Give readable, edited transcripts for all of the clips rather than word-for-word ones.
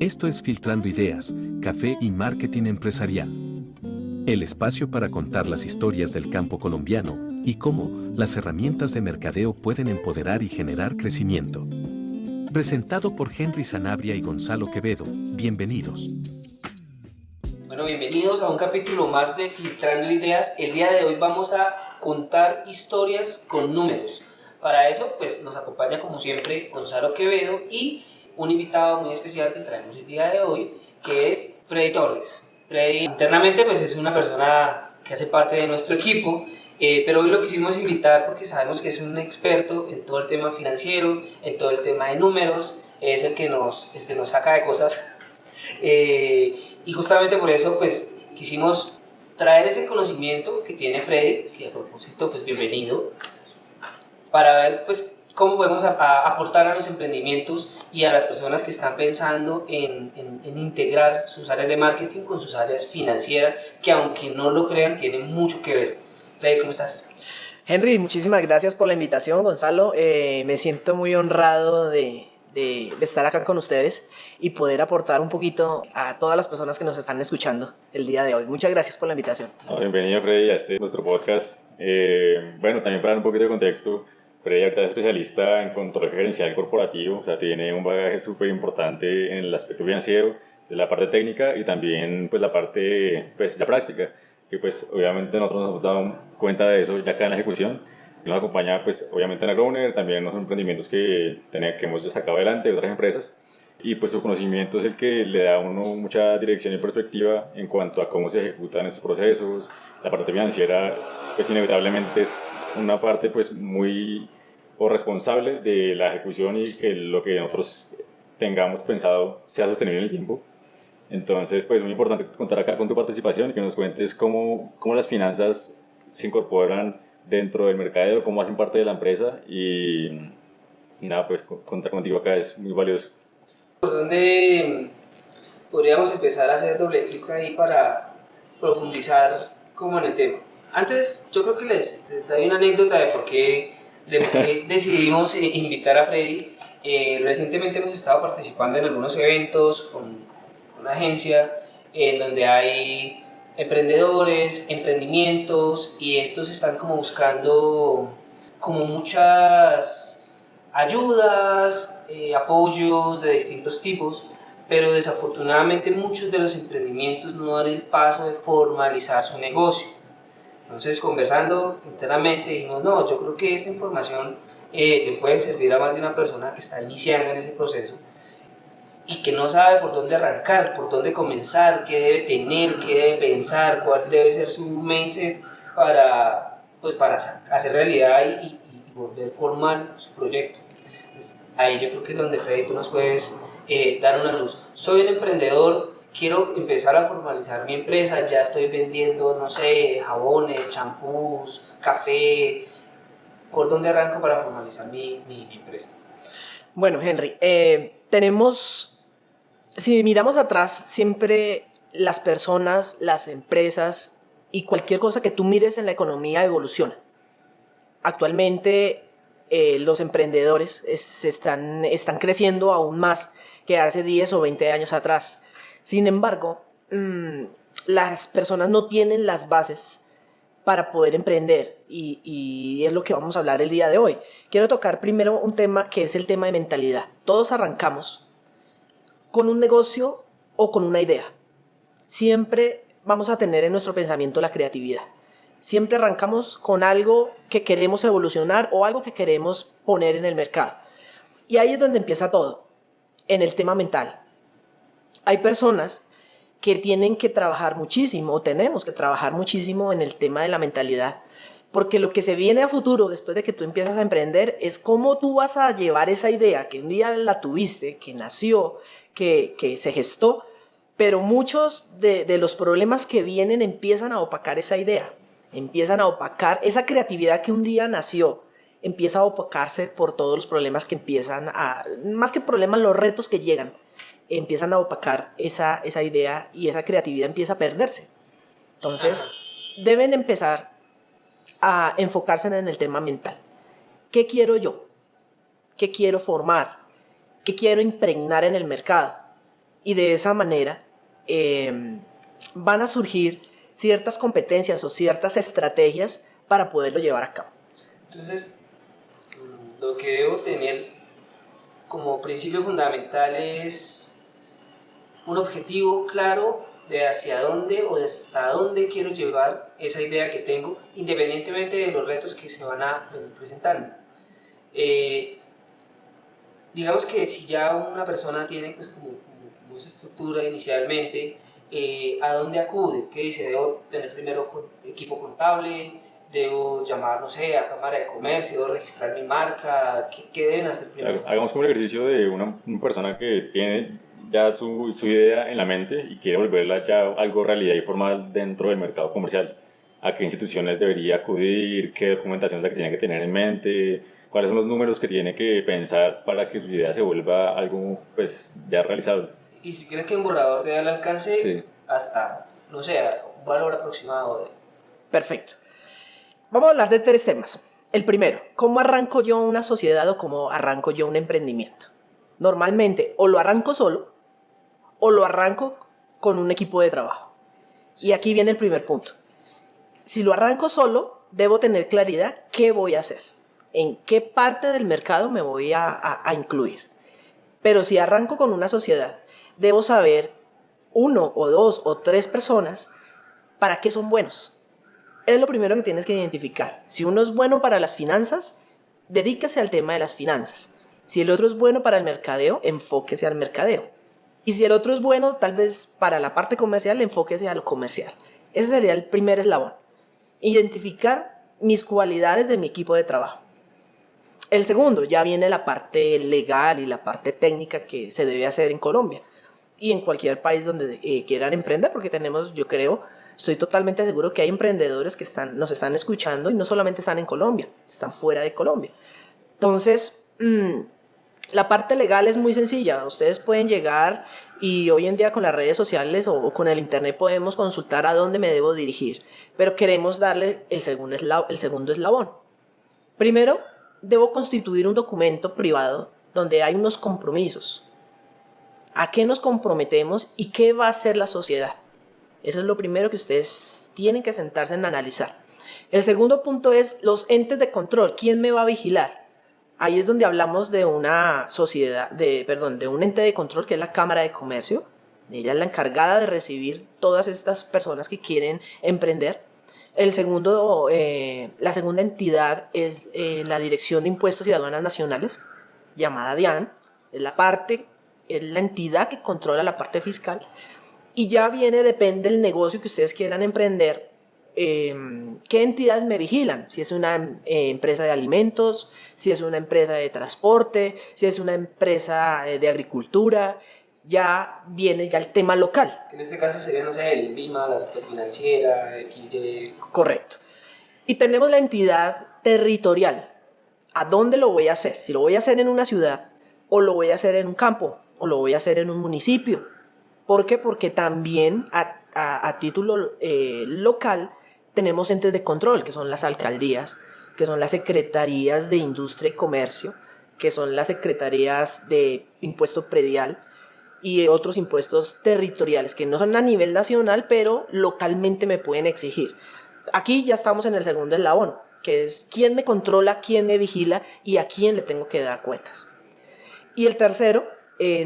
Esto es Filtrando Ideas, Café y Marketing Empresarial. El espacio para contar las historias del campo colombiano y cómo las herramientas de mercadeo pueden empoderar y generar crecimiento. Presentado por Henry Sanabria y Gonzalo Quevedo. Bienvenidos. Bueno, bienvenidos a un capítulo más de Filtrando Ideas. El día de hoy vamos a contar historias con números. Para eso, pues nos acompaña como siempre Gonzalo Quevedo y un invitado muy especial que traemos el día de hoy, que es Freddy Torres. Freddy internamente pues es una persona que hace parte de nuestro equipo, pero hoy lo quisimos invitar porque sabemos que es un experto en todo el tema financiero, en todo el tema de números, es el que nos saca de cosas. Y justamente por eso pues quisimos traer ese conocimiento que tiene Freddy, que a propósito pues bienvenido, para ver pues cómo podemos aportar a los emprendimientos y a las personas que están pensando en integrar sus áreas de marketing con sus áreas financieras, que aunque no lo crean tienen mucho que ver. Freddy, ¿cómo estás? Henry, muchísimas gracias por la invitación, Gonzalo. Me siento muy honrado de estar acá con ustedes y poder aportar un poquito a todas las personas que nos están escuchando el día de hoy. Muchas gracias por la invitación. Bienvenido, Freddy, a nuestro podcast. Bueno, también para dar un poquito de contexto, Freddy ahorita es especialista en control gerencial corporativo, o sea, tiene un bagaje súper importante en el aspecto financiero, de la parte técnica y también pues la parte, pues la práctica, que pues obviamente nosotros nos hemos dado cuenta de eso ya acá en la ejecución. Nos acompaña pues obviamente en Agrowner, también en los emprendimientos que hemos sacado adelante de otras empresas, y pues su conocimiento es el que le da a uno mucha dirección y perspectiva en cuanto a cómo se ejecutan estos procesos. La parte financiera pues inevitablemente es una parte pues muy responsable de la ejecución y que lo que nosotros tengamos pensado sea sostenible en el tiempo. Entonces pues es muy importante contar acá con tu participación y que nos cuentes cómo las finanzas se incorporan dentro del mercadeo, cómo hacen parte de la empresa y nada, pues contar contigo acá es muy valioso. ¿Por dónde podríamos empezar a hacer doble clic ahí para profundizar como en el tema? Antes yo creo que les doy una anécdota de por qué decidimos invitar a Freddy. Recientemente hemos estado participando en algunos eventos con una agencia en donde hay emprendedores, emprendimientos, y estos están como buscando como muchas ayudas, apoyos de distintos tipos, pero desafortunadamente muchos de los emprendimientos no dan el paso de formalizar su negocio. Entonces, conversando internamente, dijimos, no, yo creo que esta información le puede servir a más de una persona que está iniciando en ese proceso y que no sabe por dónde arrancar, por dónde comenzar, qué debe tener, qué debe pensar, cuál debe ser su mindset para hacer realidad y volver formal su proyecto. Entonces, ahí yo creo que es donde, Freddy, tú nos puedes dar una luz. Soy un emprendedor, quiero empezar a formalizar mi empresa, ya estoy vendiendo, no sé, jabones, champús, café. ¿Por dónde arranco para formalizar mi empresa? Bueno, Henry, si miramos atrás, siempre las personas, las empresas y cualquier cosa que tú mires en la economía evoluciona. Actualmente los emprendedores están creciendo aún más que hace 10 o 20 años atrás. Sin embargo, las personas no tienen las bases para poder emprender y es lo que vamos a hablar el día de hoy. Quiero tocar primero un tema que es el tema de mentalidad. Todos arrancamos con un negocio o con una idea. Siempre vamos a tener en nuestro pensamiento la creatividad. Siempre arrancamos con algo que queremos evolucionar o algo que queremos poner en el mercado. Y ahí es donde empieza todo, en el tema mental. Hay personas que tienen que trabajar muchísimo, o tenemos que trabajar muchísimo en el tema de la mentalidad, porque lo que se viene a futuro después de que tú empiezas a emprender es cómo tú vas a llevar esa idea que un día la tuviste, que nació, que se gestó, pero muchos de los problemas que vienen empiezan a opacar esa idea, empiezan a opacar esa creatividad que un día nació, empieza a opacarse por todos los problemas que más que problemas, los retos que llegan, empiezan a opacar esa idea y esa creatividad empieza a perderse. Entonces, deben empezar a enfocarse en el tema mental. ¿Qué quiero yo? ¿Qué quiero formar? ¿Qué quiero impregnar en el mercado? y de esa manera van a surgir ciertas competencias o ciertas estrategias para poderlo llevar a cabo. Entonces, lo que debo tener como principio fundamental es un objetivo claro de hacia dónde o de hasta dónde quiero llevar esa idea que tengo, independientemente de los retos que se van a venir presentando. Digamos que si ya una persona tiene pues, como esa estructura inicialmente, ¿a dónde acude? ¿Qué dice? ¿Debo tener primero equipo contable? ¿Debo llamar, no sé, a Cámara de Comercio? ¿Debo registrar mi marca? ¿Qué deben hacer primero? Claro, hagamos como el ejercicio de una persona que tiene ya su idea en la mente y quiere volverla ya algo realidad y formal dentro del mercado comercial. ¿A qué instituciones debería acudir? ¿Qué documentación es la que tiene que tener en mente? ¿Cuáles son los números que tiene que pensar para que su idea se vuelva algo pues ya realizable? Y si crees que un borrador te da el alcance, Sí. hasta, no sé, un valor aproximado de... Perfecto. Vamos a hablar de 3 temas. El primero, ¿cómo arranco yo una sociedad o cómo arranco yo un emprendimiento? Normalmente o lo arranco solo o lo arranco con un equipo de trabajo. Y aquí viene el primer punto. Si lo arranco solo, debo tener claridad qué voy a hacer, en qué parte del mercado me voy a incluir. Pero si arranco con una sociedad, debo saber 1 o 2 o 3 personas para qué son buenos. Es lo primero que tienes que identificar. Si uno es bueno para las finanzas, dedíquese al tema de las finanzas. Si el otro es bueno para el mercadeo, enfóquese al mercadeo. Y si el otro es bueno, tal vez para la parte comercial, enfóquese a lo comercial. Ese sería el primer eslabón. Identificar mis cualidades de mi equipo de trabajo. El segundo, ya viene la parte legal y la parte técnica que se debe hacer en Colombia y en cualquier país donde quieran emprender, porque tenemos, yo creo, estoy totalmente seguro que hay emprendedores que nos están escuchando y no solamente están en Colombia, están fuera de Colombia. Entonces, la parte legal es muy sencilla. Ustedes pueden llegar y hoy en día con las redes sociales o con el internet podemos consultar a dónde me debo dirigir, pero queremos darle el segundo eslabón. Primero, debo constituir un documento privado donde hay unos compromisos. ¿A qué nos comprometemos y qué va a hacer la sociedad? Eso es lo primero que ustedes tienen que sentarse en analizar. El segundo punto es los entes de control. ¿Quién me va a vigilar? Ahí es donde hablamos de una sociedad, de un ente de control que es la Cámara de Comercio. Ella es la encargada de recibir todas estas personas que quieren emprender. La segunda entidad es la Dirección de Impuestos y Aduanas Nacionales, llamada DIAN. Es la entidad que controla la parte fiscal. Y ya depende del negocio que ustedes quieran emprender, qué entidades me vigilan. Si es una empresa de alimentos, si es una empresa de transporte, si es una empresa de agricultura, ya viene el tema local. En este caso sería, no sé, el INVIMA, la Superfinanciera, XY. Correcto. Y tenemos la entidad territorial. ¿A dónde lo voy a hacer? Si lo voy a hacer en una ciudad, o lo voy a hacer en un campo, o lo voy a hacer en un municipio. ¿Por qué? Porque también a título local tenemos entes de control, que son las alcaldías, que son las secretarías de Industria y Comercio, que son las secretarías de Impuesto Predial y otros impuestos territoriales, que no son a nivel nacional, pero localmente me pueden exigir. Aquí ya estamos en el segundo eslabón, que es quién me controla, quién me vigila y a quién le tengo que dar cuentas. Y el tercero,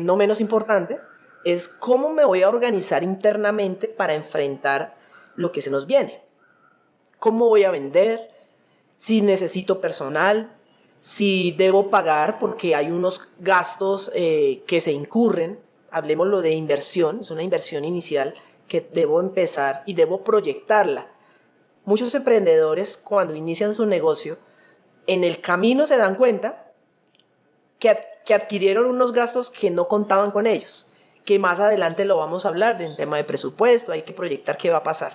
no menos importante, es cómo me voy a organizar internamente para enfrentar lo que se nos viene. ¿Cómo voy a vender? Si necesito personal, si debo pagar porque hay unos gastos que se incurren. Hablemoslo de inversión, es una inversión inicial que debo empezar y debo proyectarla. Muchos emprendedores cuando inician su negocio, en el camino se dan cuenta que adquirieron unos gastos que no contaban con ellos, que más adelante lo vamos a hablar en tema de presupuesto, hay que proyectar qué va a pasar.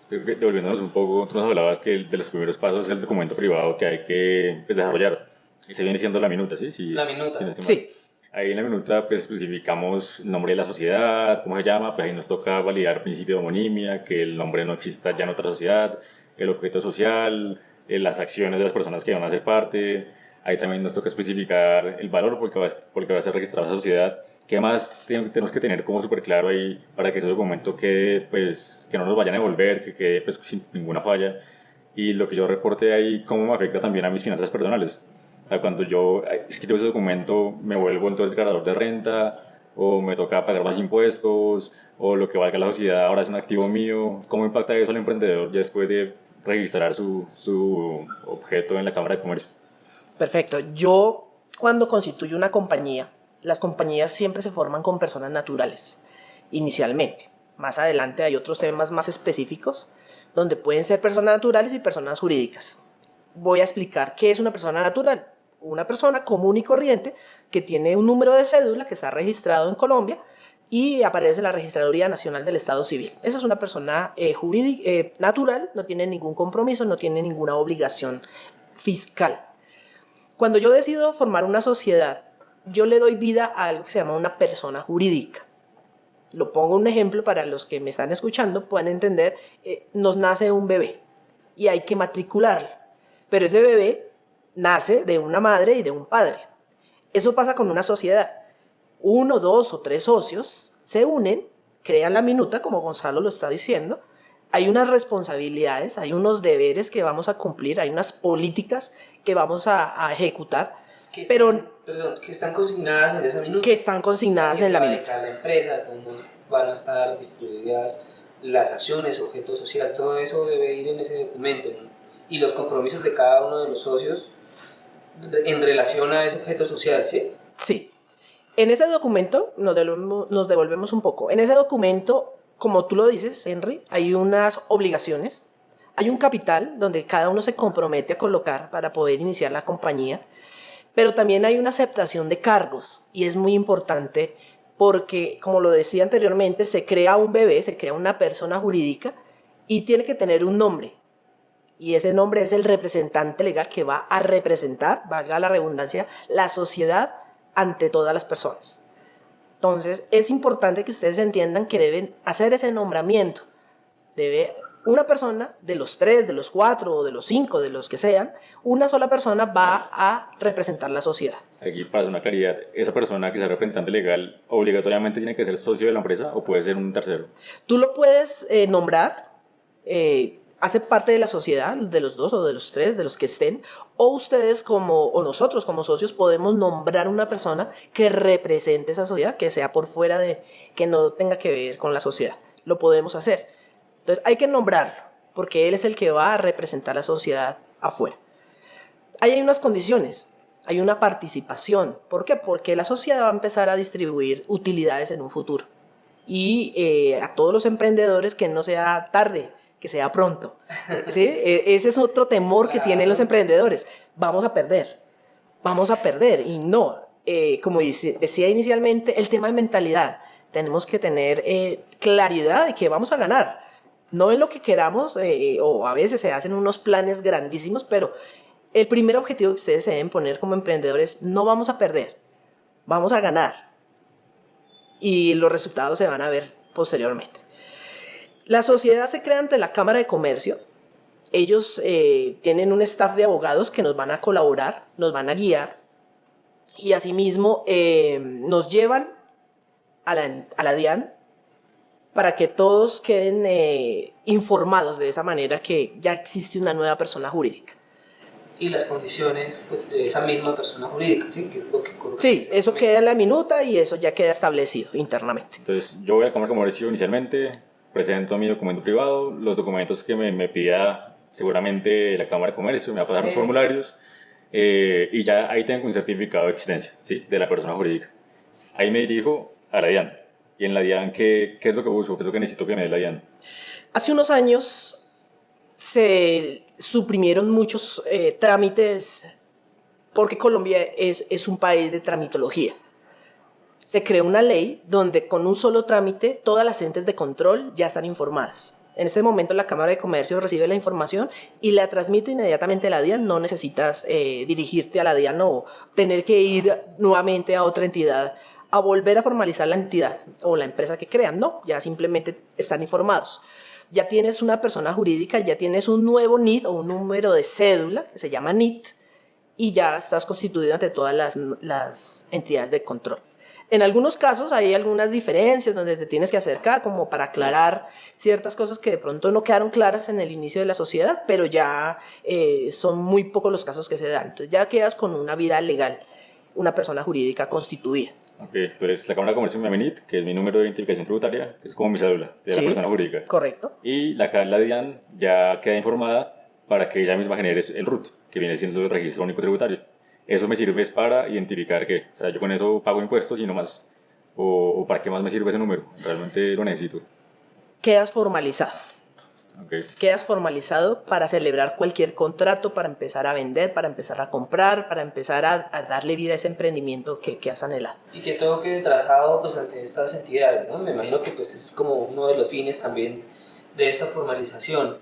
Devolviéndonos un poco, tú nos hablabas que de los primeros pasos es el documento privado que hay que desarrollar. Ese viene siendo la minuta, ¿sí? La minuta. Sí. Ahí en la minuta pues, especificamos el nombre de la sociedad, cómo se llama, pues ahí nos toca validar principio de homonimia, que el nombre no exista ya en otra sociedad, el objeto social, las acciones de las personas que van a ser parte. Ahí también nos toca especificar el valor porque va a ser registrada esa sociedad ¿Qué más tenemos que tener como súper claro ahí para que ese documento quede, pues, que no nos vayan a devolver, que quede pues, sin ninguna falla? Y lo que yo reporte ahí, cómo me afecta también a mis finanzas personales. O sea, cuando yo escribo ese documento, me vuelvo entonces declarador de renta, o me toca pagar más impuestos, o lo que valga la sociedad ahora es un activo mío. ¿Cómo impacta eso al emprendedor ya después de registrar su objeto en la Cámara de Comercio? Perfecto. Yo, cuando constituyo una compañía, las compañías siempre se forman con personas naturales, inicialmente. Más adelante hay otros temas más específicos, donde pueden ser personas naturales y personas jurídicas. Voy a explicar qué es una persona natural. Una persona común y corriente que tiene un número de cédula que está registrado en Colombia y aparece en la Registraduría Nacional del Estado Civil. Esa es una persona natural, no tiene ningún compromiso, no tiene ninguna obligación fiscal. Cuando yo decido formar una sociedad, yo le doy vida a algo que se llama una persona jurídica. Lo pongo un ejemplo para los que me están escuchando puedan entender. Nos nace un bebé y hay que matricularlo, pero ese bebé nace de una madre y de un padre. Eso pasa con una sociedad. 1, 2 o 3 socios se unen, crean la minuta, como Gonzalo lo está diciendo. Hay unas responsabilidades, hay unos deberes que vamos a cumplir, hay unas políticas que vamos a ejecutar, que están consignadas en esa minuta. Que están consignadas en la minuta. La empresa, cómo van a estar distribuidas las acciones, objeto social, todo eso debe ir en ese documento, ¿no? Y los compromisos de cada uno de los socios en relación a ese objeto social, ¿sí? Sí. En ese documento, nos devolvemos un poco, en ese documento, como tú lo dices, Henry, hay unas obligaciones, hay un capital donde cada uno se compromete a colocar para poder iniciar la compañía, pero también hay una aceptación de cargos y es muy importante porque, como lo decía anteriormente, se crea un bebé, se crea una persona jurídica y tiene que tener un nombre. Y ese nombre es el representante legal que va a representar, valga la redundancia, la sociedad ante todas las personas. Entonces, es importante que ustedes entiendan que deben hacer ese nombramiento. Debe una persona, de los 3, de los 4, o de los 5, de los que sean, una sola persona va a representar la sociedad. Aquí, para hacer una claridad, ¿esa persona que sea representante legal obligatoriamente tiene que ser socio de la empresa o puede ser un tercero? Tú lo puedes nombrar, hace parte de la sociedad, de los 2 o de los 3, de los que estén, o ustedes o nosotros como socios podemos nombrar una persona que represente esa sociedad, que sea por fuera que no tenga que ver con la sociedad. Lo podemos hacer. Entonces hay que nombrarlo, porque él es el que va a representar a la sociedad afuera. Ahí hay unas condiciones, hay una participación. ¿Por qué? Porque la sociedad va a empezar a distribuir utilidades en un futuro. Y a todos los emprendedores que no sea tarde, que sea pronto. ¿Sí? Ese es otro temor que tienen los emprendedores. Vamos a perder. Y no, como decía inicialmente, el tema de mentalidad. Tenemos que tener claridad de que vamos a ganar. No en lo que queramos, o a veces se hacen unos planes grandísimos, pero el primer objetivo que ustedes se deben poner como emprendedores, no vamos a perder, vamos a ganar. Y los resultados se van a ver posteriormente. La sociedad se crea ante la Cámara de Comercio. Ellos tienen un staff de abogados que nos van a colaborar, nos van a guiar, y asimismo nos llevan a la DIAN, para que todos queden informados de esa manera que ya existe una nueva persona jurídica. Y las condiciones pues, de esa misma persona jurídica, ¿sí? Que es lo que sí, eso queda en la minuta y eso ya queda establecido internamente. Entonces, yo voy a la Cámara de Comercio inicialmente, presento mi documento privado, los documentos que me pida seguramente la Cámara de Comercio, me va a pasar los formularios, y ya ahí tengo un certificado de existencia, ¿sí? De la persona jurídica. Ahí me dirijo a la DIAN. ¿Y en la DIAN qué es lo que busco? ¿Qué es lo que necesito que me dé la DIAN? Hace unos años se suprimieron muchos trámites porque Colombia es un país de tramitología. Se creó una ley donde con un solo trámite todas las entes de control ya están informadas. En este momento la Cámara de Comercio recibe la información y la transmite inmediatamente a la DIAN. No necesitas dirigirte a la DIAN o tener que ir nuevamente a otra entidad a volver a formalizar la entidad o la empresa que crean. No, ya simplemente están informados. Ya tienes una persona jurídica, ya tienes un nuevo NID o un número de cédula que se llama NIT y ya estás constituido ante todas las entidades de control. En algunos casos hay algunas diferencias donde te tienes que acercar como para aclarar ciertas cosas que de pronto no quedaron claras en el inicio de la sociedad, pero ya son muy pocos los casos que se dan. Entonces ya quedas con una vida legal, una persona jurídica constituida. Ok, tú eres la Cámara de Comercio de Miaminit, que es mi número de identificación tributaria, que es como mi cédula de la Sí, persona jurídica. correcto. Y la DIAN ya queda informada para que ella misma genere el RUT, que viene siendo el Registro Único Tributario. Eso me sirve es para identificar que, o sea, yo con eso pago impuestos y no más. O para qué más me sirve ese número, realmente lo necesito. Quedas formalizado. Okay. Quedas formalizado para celebrar cualquier contrato, para empezar a vender, para empezar a comprar, para empezar a darle vida a ese emprendimiento que has anhelado. Y que todo quede trazado pues ante estas entidades, ¿no? Me imagino que pues es como uno de los fines también de esta formalización.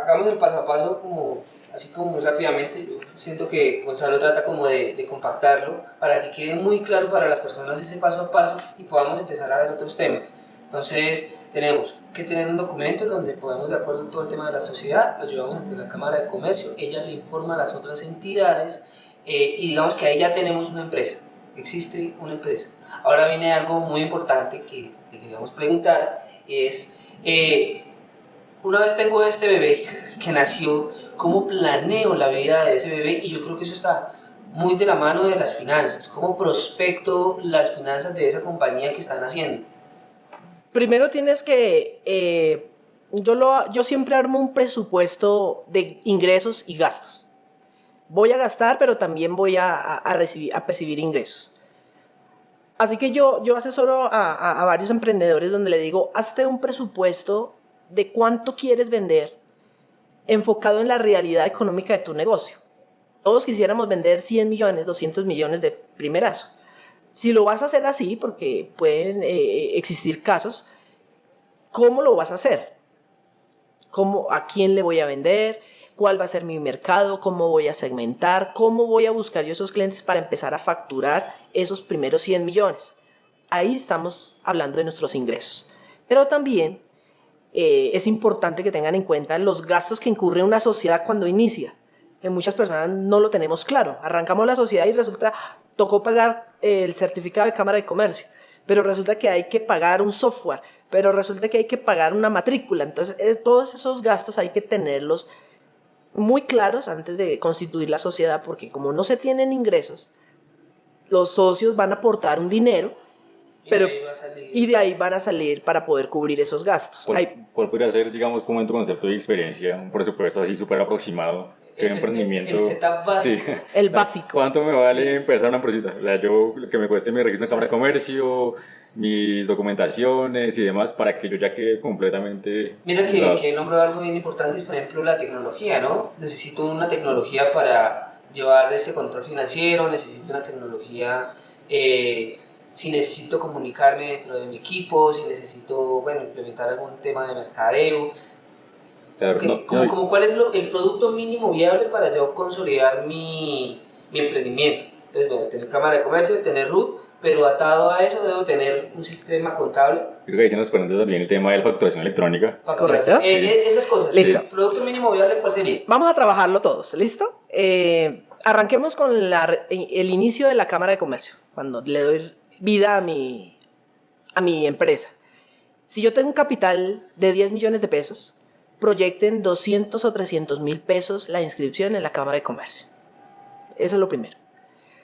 Hagamos el paso a paso como así como muy rápidamente. Yo siento que Gonzalo trata como de compactarlo para que quede muy claro para las personas ese paso a paso y podamos empezar a ver otros temas. Entonces tenemos que tener un documento donde podemos de acuerdo en todo el tema de la sociedad, lo llevamos ante la Cámara de Comercio, ella le informa a las otras entidades y digamos que ahí ya tenemos una empresa, existe una empresa. Ahora viene algo muy importante que le queríamos preguntar, es una vez tengo este bebé que nació, ¿cómo planeo la vida de ese bebé? Y yo creo que eso está muy de la mano de las finanzas, ¿cómo prospecto las finanzas de esa compañía que están haciendo? Primero tienes que, yo siempre armo un presupuesto de ingresos y gastos. Voy a gastar, pero también voy a percibir ingresos. Así que yo asesoro a varios emprendedores donde le digo, hazte un presupuesto de cuánto quieres vender enfocado en la realidad económica de tu negocio. Todos quisiéramos vender 100 millones, 200 millones de primerazo. Si lo vas a hacer así, porque pueden existir casos, ¿cómo lo vas a hacer? ¿A quién le voy a vender? ¿Cuál va a ser mi mercado? ¿Cómo voy a segmentar? ¿Cómo voy a buscar yo esos clientes para empezar a facturar esos primeros 100 millones? Ahí estamos hablando de nuestros ingresos. Pero también es importante que tengan en cuenta los gastos que incurre una sociedad cuando inicia. Que muchas personas no lo tenemos claro. Arrancamos la sociedad y resulta, tocó pagar el certificado de Cámara de Comercio, pero resulta que hay que pagar un software, pero resulta que hay que pagar una matrícula. Entonces, todos esos gastos hay que tenerlos muy claros antes de constituir la sociedad, porque como no se tienen ingresos, los socios van a aportar un dinero, y de ahí van a salir para poder cubrir esos gastos. ¿Cuál podría ser, digamos, como en tu concepto de experiencia, un presupuesto así súper aproximado? Un emprendimiento. El setup básico. Sí. El básico. ¿Cuánto me vale empezar una empresita? O sea, yo, lo que me cueste mi registro en Cámara de Comercio, mis documentaciones y demás, para que yo ya quede completamente... Mira que nombró algo bien importante, es por ejemplo la tecnología, ¿no? Necesito una tecnología para llevar ese control financiero, necesito una tecnología... si necesito comunicarme dentro de mi equipo, si necesito, bueno, implementar algún tema de mercadeo. Claro, como cuál es el producto mínimo viable para yo consolidar mi emprendimiento. Entonces, bueno, tener Cámara de Comercio, tener RUT, pero atado a eso debo tener un sistema contable. Creo que ahí se nos prende también el tema de la facturación electrónica. Correcto. Esas cosas. Listo. ¿El producto mínimo viable cuál sería? Vamos a trabajarlo todos, ¿listo? Arranquemos con el inicio de la Cámara de Comercio, cuando le doy vida a mi empresa. Si yo tengo un capital de 10 millones de pesos, proyecten 200 o 300 mil pesos la inscripción en la Cámara de Comercio. Eso es lo primero.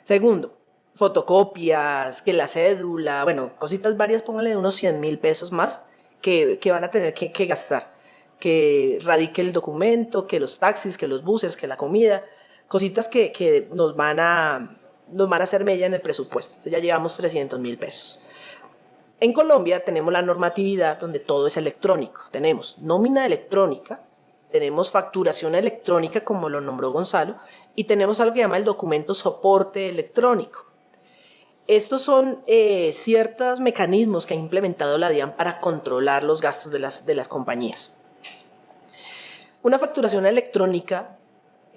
Segundo, fotocopias, que la cédula, bueno, cositas varias, pónganle unos 100 mil pesos más que van a tener que gastar. Que radique el documento, que los taxis, que los buses, que la comida, cositas que nos van a hacer mella en el presupuesto. Entonces ya llevamos 300 mil pesos. En Colombia tenemos la normatividad donde todo es electrónico. Tenemos nómina electrónica, tenemos facturación electrónica, como lo nombró Gonzalo, y tenemos algo que se llama el documento soporte electrónico. Estos son ciertos mecanismos que ha implementado la DIAN para controlar los gastos de las compañías. Una facturación electrónica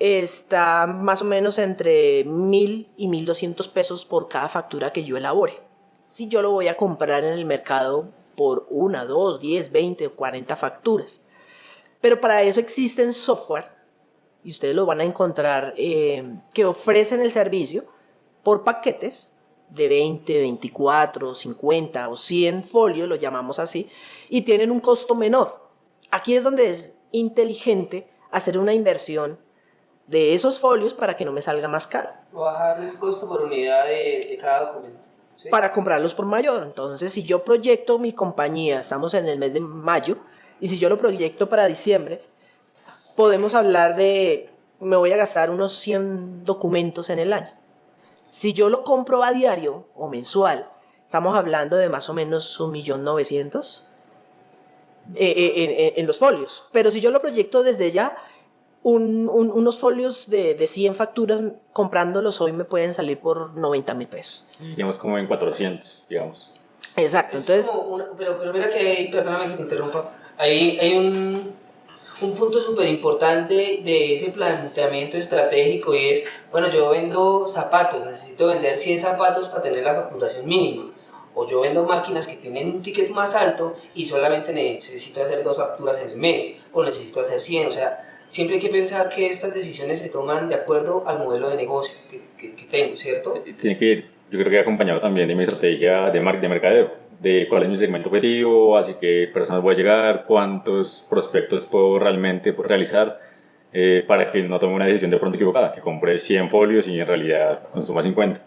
está más o menos entre 1.000 y 1.200 pesos por cada factura que yo elabore. Si yo lo voy a comprar en el mercado por 1, 2, 10, 20 o 40 facturas. Pero para eso existen software, y ustedes lo van a encontrar, que ofrecen el servicio por paquetes, de 20, 24, 50 o 100 folios, lo llamamos así, y tienen un costo menor. Aquí es donde es inteligente hacer una inversión de esos folios para que no me salga más caro. Bajar el costo por unidad de cada documento. ¿Sí? Para comprarlos por mayor. Entonces, si yo proyecto mi compañía, estamos en el mes de mayo, y si yo lo proyecto para diciembre, podemos hablar de, me voy a gastar unos 100 documentos en el año. Si yo lo compro a diario o mensual, estamos hablando de más o menos 1.900.000 en los folios. Pero si yo lo proyecto desde ya, unos folios de 100 facturas, comprándolos hoy me pueden salir por 90.000 pesos. Digamos como en 400, digamos. Exacto, Es entonces... pero mira que hay, perdóname que te interrumpa, hay un punto súper importante de ese planteamiento estratégico y es, bueno, yo vendo zapatos, necesito vender 100 zapatos para tener la facturación mínima. O yo vendo máquinas que tienen un ticket más alto y solamente necesito hacer 2 facturas en el mes, o necesito hacer 100, o sea, siempre hay que pensar que estas decisiones se toman de acuerdo al modelo de negocio que tengo, ¿cierto? Tiene que ir, yo creo que acompañado también de mi estrategia de mercadeo, de cuál es mi segmento objetivo, así que personas voy a llegar, cuántos prospectos puedo realmente realizar, para que no tome una decisión de pronto equivocada, que compre 100 folios y en realidad consuma 50.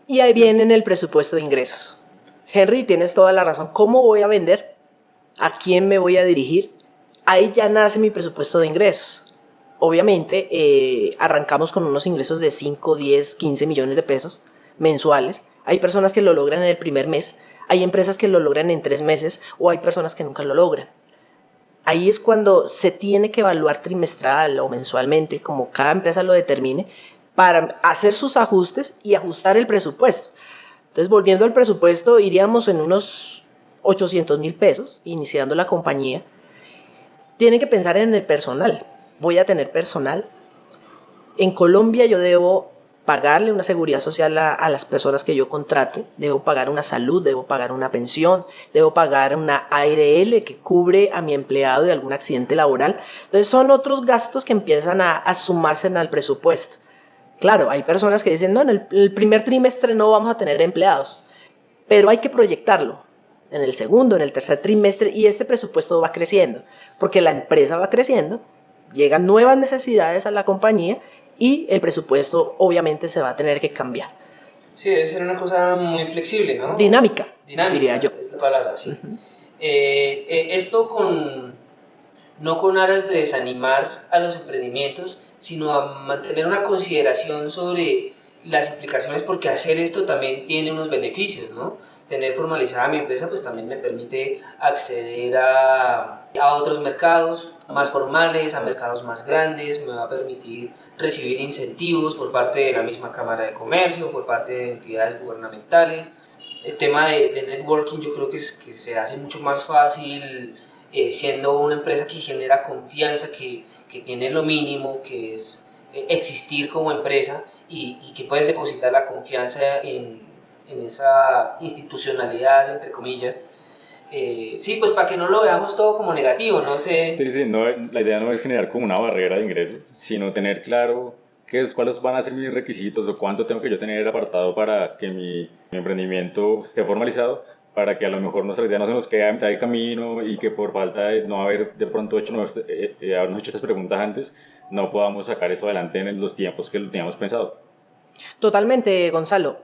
Y ahí viene en el presupuesto de ingresos. Henry, tienes toda la razón. ¿Cómo voy a vender? ¿A quién me voy a dirigir? Ahí ya nace mi presupuesto de ingresos. Obviamente, arrancamos con unos ingresos de 5, 10, 15 millones de pesos mensuales. Hay personas que lo logran en el primer mes, hay empresas que lo logran en 3 meses o hay personas que nunca lo logran. Ahí es cuando se tiene que evaluar trimestral o mensualmente, como cada empresa lo determine, para hacer sus ajustes y ajustar el presupuesto. Entonces, volviendo al presupuesto, iríamos en unos 800.000 pesos, iniciando la compañía. Tienen que pensar en el personal. Voy a tener personal. En Colombia yo debo pagarle una seguridad social a las personas que yo contrate, debo pagar una salud, debo pagar una pensión, debo pagar una ARL que cubre a mi empleado de algún accidente laboral. Entonces son otros gastos que empiezan a sumarse al presupuesto. Claro, hay personas que dicen, no, en el primer trimestre no vamos a tener empleados, pero hay que proyectarlo en el segundo, en el tercer trimestre, y este presupuesto va creciendo, porque la empresa va creciendo, llegan nuevas necesidades a la compañía y el presupuesto obviamente se va a tener que cambiar. Sí, debe ser una cosa muy flexible, ¿no? Dinámica, Diría yo. Es la palabra, sí. Esto no con aras de desanimar a los emprendimientos, sino a mantener una consideración sobre las implicaciones, porque hacer esto también tiene unos beneficios, ¿no? Tener formalizada mi empresa pues también me permite acceder a otros mercados más formales, a mercados más grandes, me va a permitir recibir incentivos por parte de la misma Cámara de Comercio, por parte de entidades gubernamentales. El tema de networking yo creo que se hace mucho más fácil siendo una empresa que genera confianza, que tiene lo mínimo, que es existir como empresa y que puedes depositar la confianza en esa institucionalidad, entre comillas. Sí, pues para que no lo veamos todo como negativo, no sé. Sí, no, la idea no es generar como una barrera de ingreso, sino tener claro cuáles van a ser mis requisitos o cuánto tengo que yo tener apartado para que mi emprendimiento esté formalizado, para que a lo mejor nuestra idea no se nos quede a mitad de camino y que por falta de no haber de pronto habernos hecho estas preguntas antes, no podamos sacar eso adelante en los tiempos que lo teníamos pensado. Totalmente, Gonzalo.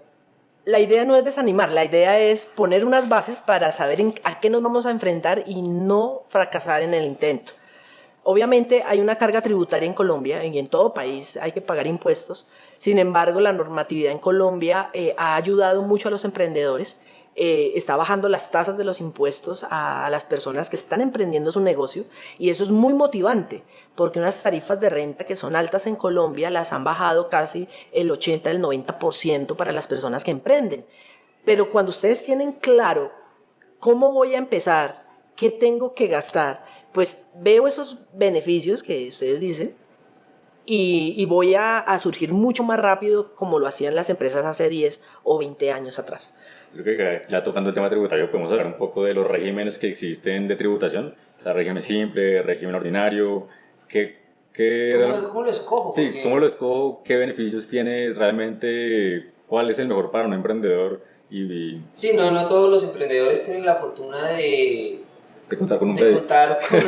La idea no es desanimar, la idea es poner unas bases para saber a qué nos vamos a enfrentar y no fracasar en el intento. Obviamente hay una carga tributaria en Colombia y en todo país hay que pagar impuestos. Sin embargo, la normatividad en Colombia ha ayudado mucho a los emprendedores. Está bajando las tasas de los impuestos a las personas que están emprendiendo su negocio y eso es muy motivante porque unas tarifas de renta que son altas en Colombia las han bajado casi el 80, el 90% para las personas que emprenden. Pero cuando ustedes tienen claro cómo voy a empezar, qué tengo que gastar, pues veo esos beneficios que ustedes dicen y voy a surgir mucho más rápido como lo hacían las empresas hace 10 o 20 años atrás. Creo que ya tocando el tema tributario podemos hablar un poco de los regímenes que existen de tributación, el régimen simple, el régimen ordinario, ¿Cómo lo escojo? Sí, ¿cómo lo escojo? ¿Qué beneficios tiene realmente ¿Cuál es el mejor para un emprendedor? Y Sí, no todos los emprendedores tienen la fortuna de contar con un de crédito. contar con,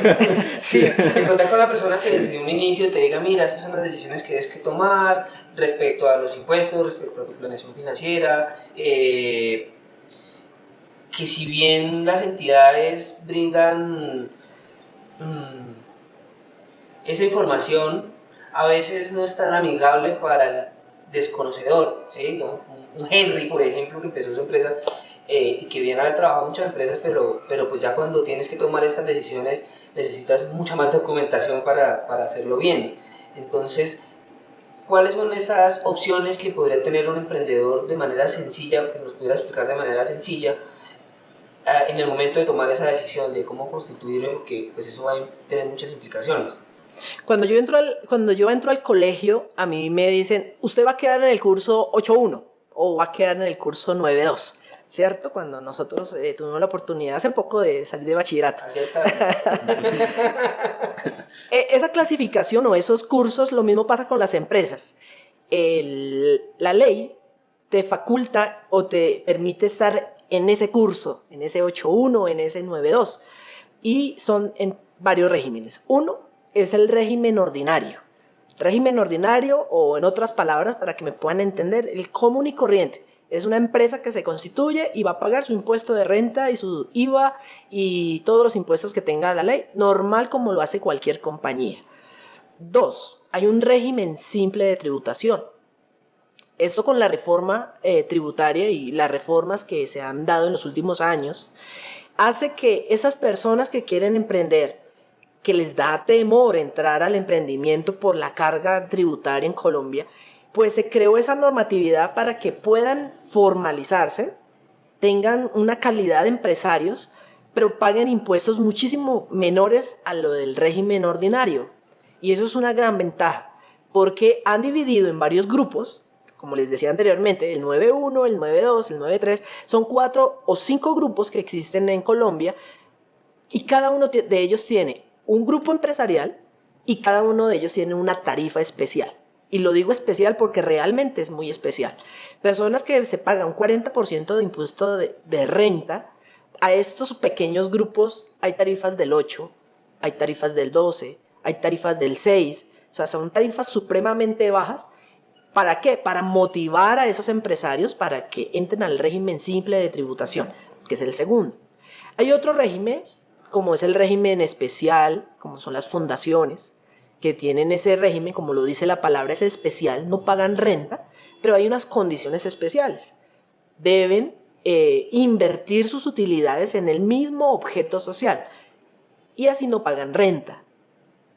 Sí. de contar con una persona que Sí. desde un inicio te diga, mira, estas son las decisiones que debes que tomar respecto a los impuestos, respecto a tu planeación financiera, que si bien las entidades brindan esa información, a veces no es tan amigable para el desconocedor, ¿sí? Un Henry, por ejemplo, que empezó su empresa y que bien haber trabajado en muchas empresas, pero pues ya cuando tienes que tomar estas decisiones necesitas mucha más documentación para hacerlo bien. Entonces, ¿cuáles son esas opciones que podría tener un emprendedor de manera sencilla, que nos pudiera explicar de manera sencilla, en el momento de tomar esa decisión de cómo constituirlo? Porque pues eso va a tener muchas implicaciones. Cuando yo entro al colegio, a mí me dicen, usted va a quedar en el curso 8.1 o va a quedar en el curso 9.2, ¿cierto? Cuando nosotros tuvimos la oportunidad hace poco de salir de bachillerato. Esa clasificación o esos cursos, lo mismo pasa con las empresas. La ley te faculta o te permite estar en ese curso, en ese 8.1, en ese 9.2, y son en varios regímenes. Uno es el régimen ordinario. Régimen ordinario, o en otras palabras, para que me puedan entender, el común y corriente. Es una empresa que se constituye y va a pagar su impuesto de renta y su IVA y todos los impuestos que tenga la ley, normal como lo hace cualquier compañía. Dos, hay un régimen simple de tributación. Esto con la reforma tributaria y las reformas que se han dado en los últimos años, hace que esas personas que quieren emprender, que les da temor entrar al emprendimiento por la carga tributaria en Colombia, pues se creó esa normatividad para que puedan formalizarse, tengan una calidad de empresarios, pero paguen impuestos muchísimo menores a lo del régimen ordinario. Y eso es una gran ventaja, porque han dividido en varios grupos, como les decía anteriormente, el 9.1, el 9.2, el 9.3, son 4 o 5 grupos que existen en Colombia, y cada uno de ellos tiene un grupo empresarial y cada uno de ellos tiene una tarifa especial. Y lo digo especial porque realmente es muy especial. Personas que se pagan un 40% de impuesto de renta, a estos pequeños grupos hay tarifas del 8, hay tarifas del 12, hay tarifas del 6, o sea, son tarifas supremamente bajas. ¿Para qué? Para motivar a esos empresarios para que entren al régimen simple de tributación, que es el segundo. Hay otros regímenes, como es el régimen especial, como son las fundaciones, que tienen ese régimen, como lo dice la palabra, es especial, no pagan renta, pero hay unas condiciones especiales. Deben invertir sus utilidades en el mismo objeto social y así no pagan renta.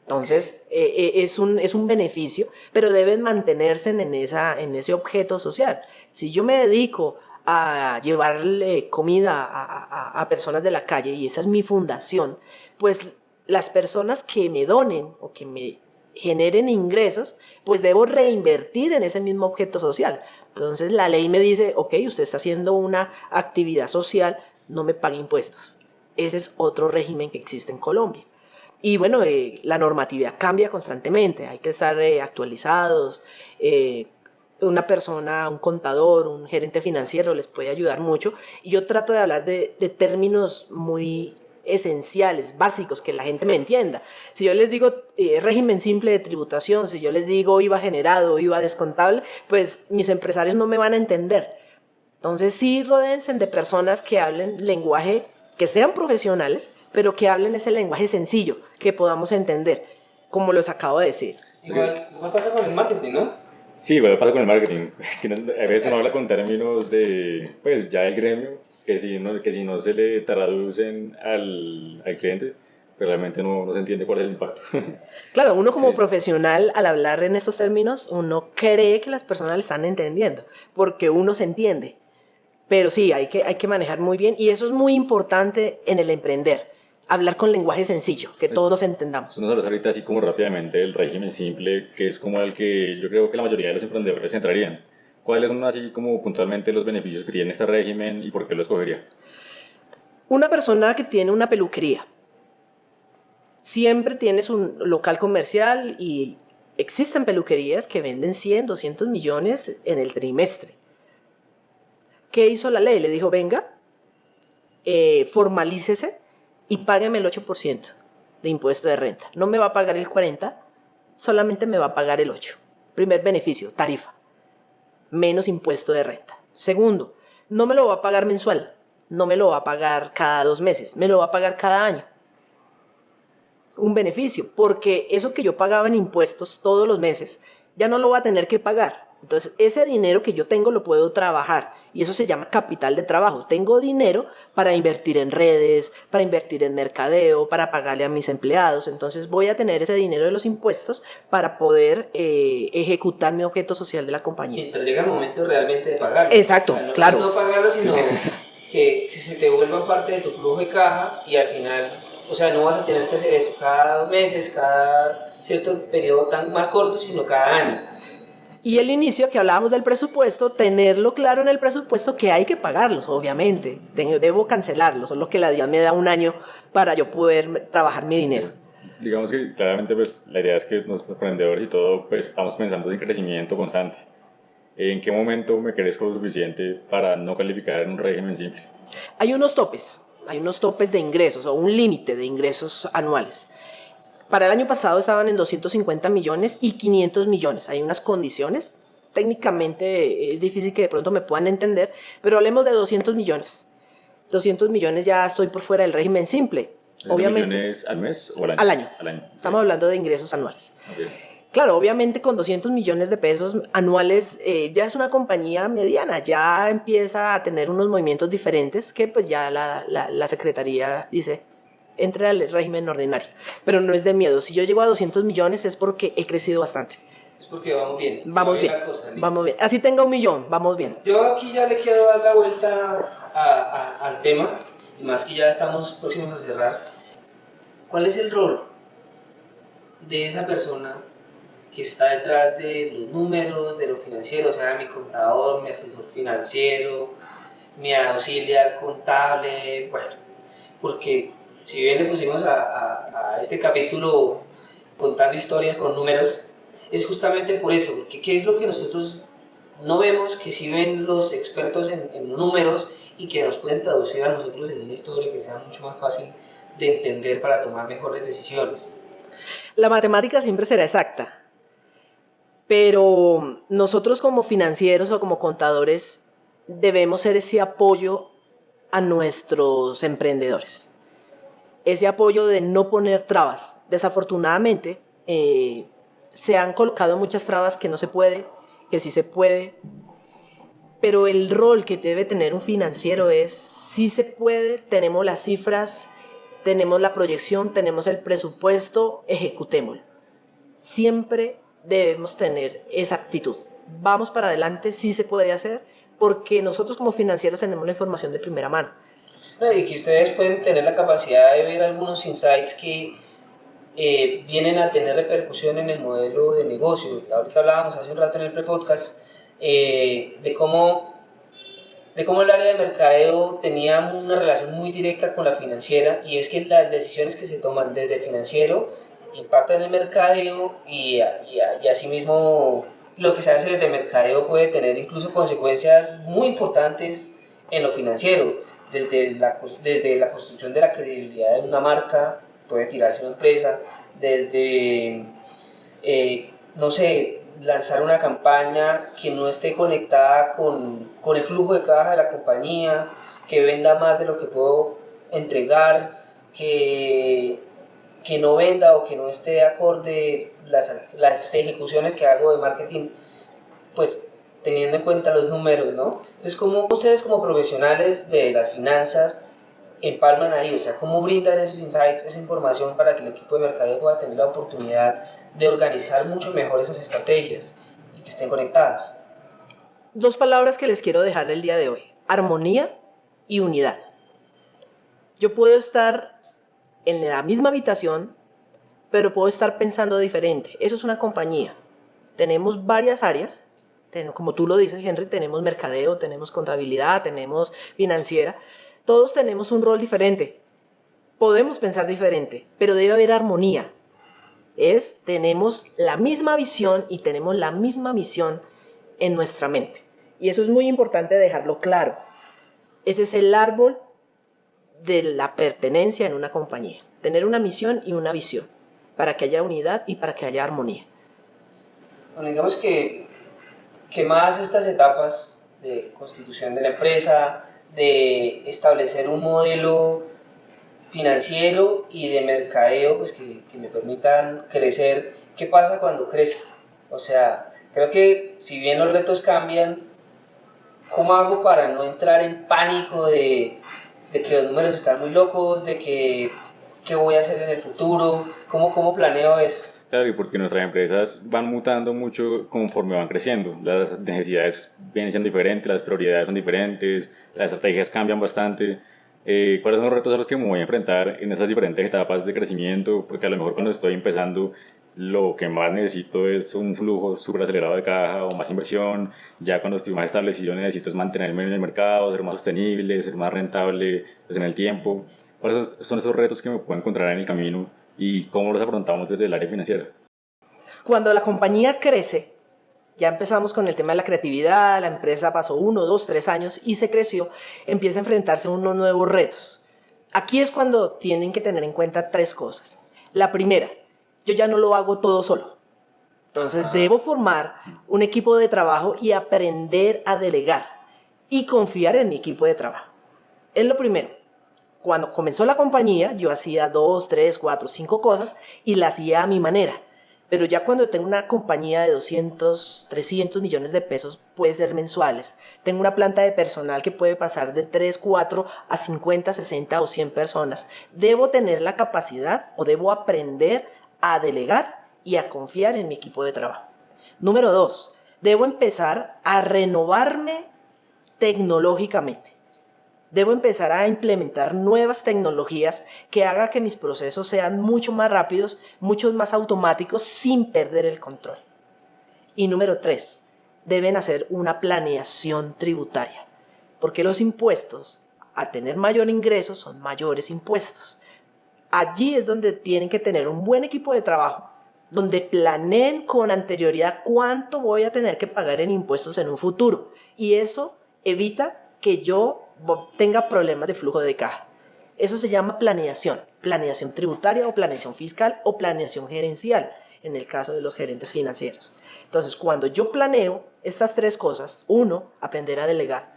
Entonces, es un beneficio, pero deben mantenerse en ese objeto social. Si yo me dedico a llevarle comida a personas de la calle y esa es mi fundación, pues las personas que me donen o que me generen ingresos, pues debo reinvertir en ese mismo objeto social. Entonces la ley me dice, ok, usted está haciendo una actividad social, no me pague impuestos. Ese es otro régimen que existe en Colombia. Y bueno, la normatividad cambia constantemente, hay que estar actualizados. Una persona, un contador, un gerente financiero les puede ayudar mucho. Y yo trato de hablar de términos muy esenciales, básicos, que la gente me entienda. Si yo les digo régimen simple de tributación, si yo les digo IVA generado, IVA descontable, pues mis empresarios no me van a entender. Entonces sí, rodéense de personas que hablen lenguaje, que sean profesionales, pero que hablen ese lenguaje sencillo, que podamos entender, como los acabo de decir. Igual pasa con el marketing, ¿no? Sí, igual pasa con el marketing, que a veces uno habla con términos de, pues ya el gremio, que si no se le traducen al cliente, pero realmente no se entiende cuál es el impacto. Claro, uno como Sí. profesional, al hablar en estos términos, uno cree que las personas le están entendiendo, porque uno se entiende. Pero sí, hay que manejar muy bien, y eso es muy importante en el emprender, hablar con lenguaje sencillo, que todos nos entendamos. Nos hablas ahorita así como rápidamente del régimen simple, que es como el que yo creo que la mayoría de los emprendedores entrarían. ¿Cuáles son así como puntualmente los beneficios que tiene este régimen y por qué lo escogería? Una persona que tiene una peluquería, siempre tienes un local comercial y existen peluquerías que venden 100, 200 millones en el trimestre. ¿Qué hizo la ley? Le dijo, venga, formalícese y págueme el 8% de impuesto de renta. No me va a pagar el 40%, solamente me va a pagar el 8%. Primer beneficio, tarifa, menos impuesto de renta. Segundo, no me lo va a pagar mensual, no me lo va a pagar cada 2 meses, me lo va a pagar cada año. Un beneficio, porque eso que yo pagaba en impuestos todos los meses, ya no lo voy a tener que pagar. Entonces, ese dinero que yo tengo lo puedo trabajar y eso se llama capital de trabajo. Tengo dinero para invertir en redes, para invertir en mercadeo, para pagarle a mis empleados. Entonces, voy a tener ese dinero de los impuestos para poder ejecutar mi objeto social de la compañía. Mientras llega el momento realmente de pagarlo. Exacto, O sea, no, claro. No pagarlo, sino que se te vuelva parte de tu flujo de caja y al final, o sea, no vas a tener que hacer eso cada 2 meses, cada cierto periodo más corto, sino cada año. Y el inicio, que hablábamos del presupuesto, tenerlo claro en el presupuesto que hay que pagarlos, obviamente. Debo cancelarlos, solo que la DIAN me da un año para yo poder trabajar mi dinero. Digamos que claramente pues, la idea es que los emprendedores y todo pues, estamos pensando en crecimiento constante. ¿En qué momento me crezco lo suficiente para no calificar en un régimen simple? Hay unos topes de ingresos o un límite de ingresos anuales. Para el año pasado estaban en 250 millones y 500 millones. Hay unas condiciones, técnicamente es difícil que de pronto me puedan entender, pero hablemos de 200 millones. 200 millones ya estoy por fuera del régimen simple. Obviamente, ¿Millones al mes o al año? Al año. Al año. Estamos hablando de ingresos anuales. Okay. Claro, obviamente con 200 millones de pesos anuales ya es una compañía mediana, ya empieza a tener unos movimientos diferentes que pues ya la Secretaría dice, entre al régimen ordinario. Pero no es de miedo, si yo llego a 200 millones es porque he crecido bastante. Es porque vamos bien. Vamos bien, vamos bien. Así tenga 1 millón, vamos bien. Yo aquí ya le quiero dar la vuelta al tema, y más que ya estamos próximos a cerrar. ¿Cuál es el rol de esa persona que está detrás de los números, de lo financiero? O sea, mi contador, mi asesor financiero, mi auxiliar contable, bueno, porque si bien le pusimos a este capítulo contando historias con números, es justamente por eso, porque ¿qué es lo que nosotros no vemos, que sí ven los expertos en números y que nos pueden traducir a nosotros en una historia que sea mucho más fácil de entender para tomar mejores decisiones? La matemática siempre será exacta, pero nosotros como financieros o como contadores debemos ser ese apoyo a nuestros emprendedores. Ese apoyo de no poner trabas. Desafortunadamente, se han colocado muchas trabas que no se puede, que sí se puede, pero el rol que debe tener un financiero es, sí se puede, tenemos las cifras, tenemos la proyección, tenemos el presupuesto, ejecutémoslo. Siempre debemos tener esa actitud. Vamos para adelante, sí se puede hacer, porque nosotros como financieros tenemos la información de primera mano. Y que ustedes pueden tener la capacidad de ver algunos insights que vienen a tener repercusión en el modelo de negocio. Ahorita hablábamos hace un rato en el pre-podcast de cómo el área de mercadeo tenía una relación muy directa con la financiera, y es que las decisiones que se toman desde el financiero impactan en el mercadeo y asimismo lo que se hace desde el mercadeo puede tener incluso consecuencias muy importantes en lo financiero. Desde la construcción de la credibilidad de una marca, puede tirarse una empresa, desde, no sé, lanzar una campaña que no esté conectada con el flujo de caja de la compañía, que venda más de lo que puedo entregar, que no venda o que no esté acorde las ejecuciones que hago de marketing, pues teniendo en cuenta los números, ¿no? Entonces, ¿cómo ustedes como profesionales de las finanzas empalman ahí? O sea, ¿cómo brindan esos insights, esa información para que el equipo de mercadeo pueda tener la oportunidad de organizar mucho mejor esas estrategias y que estén conectadas? 2 palabras que les quiero dejar el día de hoy: armonía y unidad. Yo puedo estar en la misma habitación, pero puedo estar pensando diferente. Eso es una compañía. Tenemos varias áreas. Como tú lo dices, Henry, tenemos mercadeo, tenemos contabilidad, tenemos financiera. Todos tenemos un rol diferente. Podemos pensar diferente, pero debe haber armonía. Tenemos la misma visión y tenemos la misma misión en nuestra mente. Y eso es muy importante dejarlo claro. Ese es el árbol de la pertenencia en una compañía. Tener una misión y una visión para que haya unidad y para que haya armonía. Bueno, digamos que más estas etapas de constitución de la empresa, de establecer un modelo financiero y de mercadeo pues que me permitan crecer. ¿Qué pasa cuando crezco? O sea, creo que si bien los retos cambian, ¿cómo hago para no entrar en pánico de que los números están muy locos, de que qué voy a hacer en el futuro? ¿Cómo planeo eso? Claro, y porque nuestras empresas van mutando mucho conforme van creciendo. Las necesidades vienen siendo diferentes, las prioridades son diferentes, las estrategias cambian bastante. ¿Cuáles son los retos a los que me voy a enfrentar en esas diferentes etapas de crecimiento? Porque a lo mejor cuando estoy empezando, lo que más necesito es un flujo súper acelerado de caja o más inversión. Ya cuando estoy más establecido necesito es mantenerme en el mercado, ser más sostenible, ser más rentable pues, en el tiempo. ¿Cuáles son esos retos que me puedo encontrar en el camino y cómo los afrontamos desde el área financiera? Cuando la compañía crece, ya empezamos con el tema de la creatividad, la empresa pasó 1, 2, 3 años y se creció, empieza a enfrentarse a unos nuevos retos. Aquí es cuando tienen que tener en cuenta 3 cosas. La primera, yo ya no lo hago todo solo. Entonces debo formar un equipo de trabajo y aprender a delegar y confiar en mi equipo de trabajo. Es lo primero. Cuando comenzó la compañía, yo hacía 2, 3, 4, 5 cosas y las hacía a mi manera. Pero ya cuando tengo una compañía de 200, 300 millones de pesos, puede ser mensuales. Tengo una planta de personal que puede pasar de 3, 4 a 50, 60 o 100 personas. Debo tener la capacidad o debo aprender a delegar y a confiar en mi equipo de trabajo. Número 2, debo empezar a renovarme tecnológicamente. Debo empezar a implementar nuevas tecnologías que hagan que mis procesos sean mucho más rápidos, mucho más automáticos, sin perder el control. Y número 3, deben hacer una planeación tributaria, porque los impuestos, al tener mayor ingreso, son mayores impuestos. Allí es donde tienen que tener un buen equipo de trabajo, donde planeen con anterioridad cuánto voy a tener que pagar en impuestos en un futuro. Y eso evita que yo tenga problemas de flujo de caja. Eso se llama planeación tributaria o planeación fiscal o planeación gerencial, en el caso de los gerentes financieros. Entonces, cuando yo planeo estas 3 cosas, 1, aprender a delegar,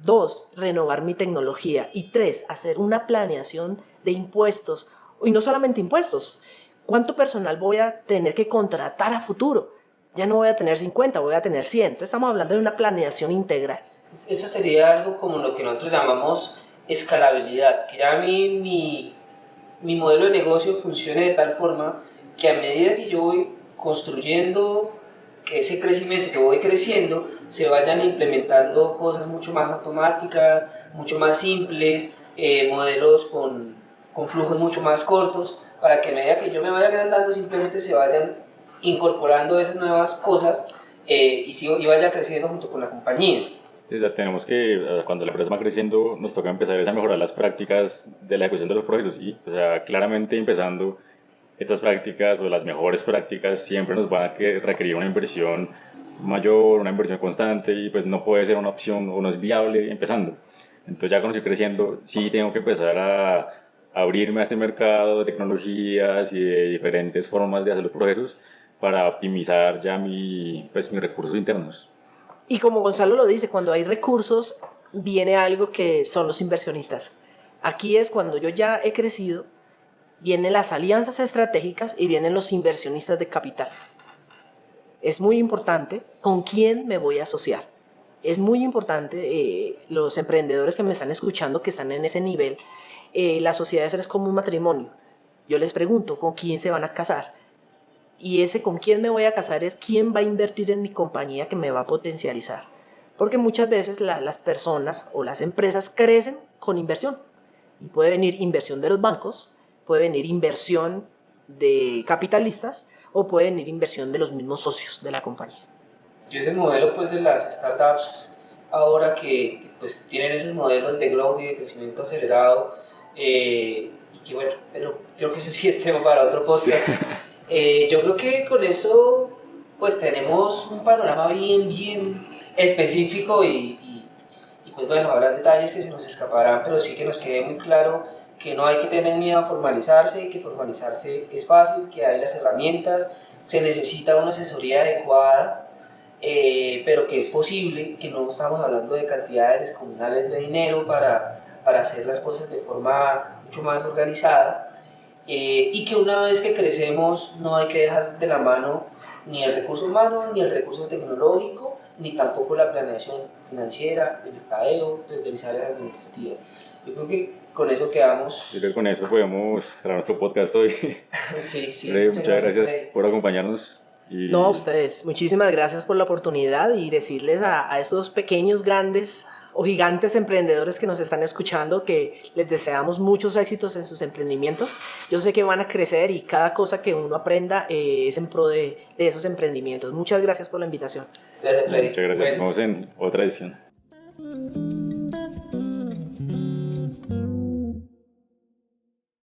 2, renovar mi tecnología y 3, hacer una planeación de impuestos, y no solamente impuestos, ¿cuánto personal voy a tener que contratar a futuro? Ya no voy a tener 50, voy a tener 100. Entonces, estamos hablando de una planeación integral. Eso sería algo como lo que nosotros llamamos escalabilidad, que ya mi modelo de negocio funcione de tal forma que a medida que yo voy construyendo ese crecimiento, que voy creciendo, se vayan implementando cosas mucho más automáticas, mucho más simples, modelos con flujos mucho más cortos, para que a medida que yo me vaya agrandando simplemente se vayan incorporando esas nuevas cosas y vaya creciendo junto con la compañía. Sí, o sea, tenemos que, cuando la empresa va creciendo, nos toca empezar a mejorar las prácticas de la ejecución de los procesos. Y, o sea, claramente empezando estas prácticas o las mejores prácticas siempre nos van a requerir una inversión mayor, una inversión constante y pues no puede ser una opción o no es viable empezando. Entonces ya cuando estoy creciendo, sí tengo que empezar a abrirme a este mercado de tecnologías y de diferentes formas de hacer los procesos para optimizar ya mis recursos internos. Y como Gonzalo lo dice, cuando hay recursos, viene algo que son los inversionistas. Aquí es cuando yo ya he crecido, vienen las alianzas estratégicas y vienen los inversionistas de capital. Es muy importante con quién me voy a asociar. Es muy importante, los emprendedores que me están escuchando, que están en ese nivel, la sociedad es como un matrimonio. Yo les pregunto, ¿con quién se van a casar? Y ese con quién me voy a casar es quién va a invertir en mi compañía que me va a potencializar. Porque muchas veces las personas o las empresas crecen con inversión. Y puede venir inversión de los bancos, puede venir inversión de capitalistas o puede venir inversión de los mismos socios de la compañía. Yo ese modelo pues de las startups ahora que pues tienen esos modelos de growth y de crecimiento acelerado y que bueno, pero creo que eso sí es tema para otro podcast. Yo creo que con eso pues tenemos un panorama bien específico y pues bueno, habrá detalles que se nos escaparán, pero sí que nos quede muy claro que no hay que tener miedo a formalizarse, que formalizarse es fácil, que hay las herramientas, se necesita una asesoría adecuada, pero que es posible, que no estamos hablando de cantidades descomunales de dinero para hacer las cosas de forma mucho más organizada, y que una vez que crecemos no hay que dejar de la mano ni el recurso humano, ni el recurso tecnológico, ni tampoco la planeación financiera, de mercadeo, pues de mis áreas administrativas. Yo creo que con eso quedamos. Yo creo que con eso podemos cerrar nuestro podcast hoy. Sí, Muchas gracias por acompañarnos. No, a ustedes. Muchísimas gracias por la oportunidad y decirles a esos pequeños, grandes o gigantes emprendedores que nos están escuchando que les deseamos muchos éxitos en sus emprendimientos. Yo sé que van a crecer y cada cosa que uno aprenda es en pro de esos emprendimientos. Muchas gracias por la invitación. Gracias, Freddy. Muchas gracias. Nos vemos en otra edición.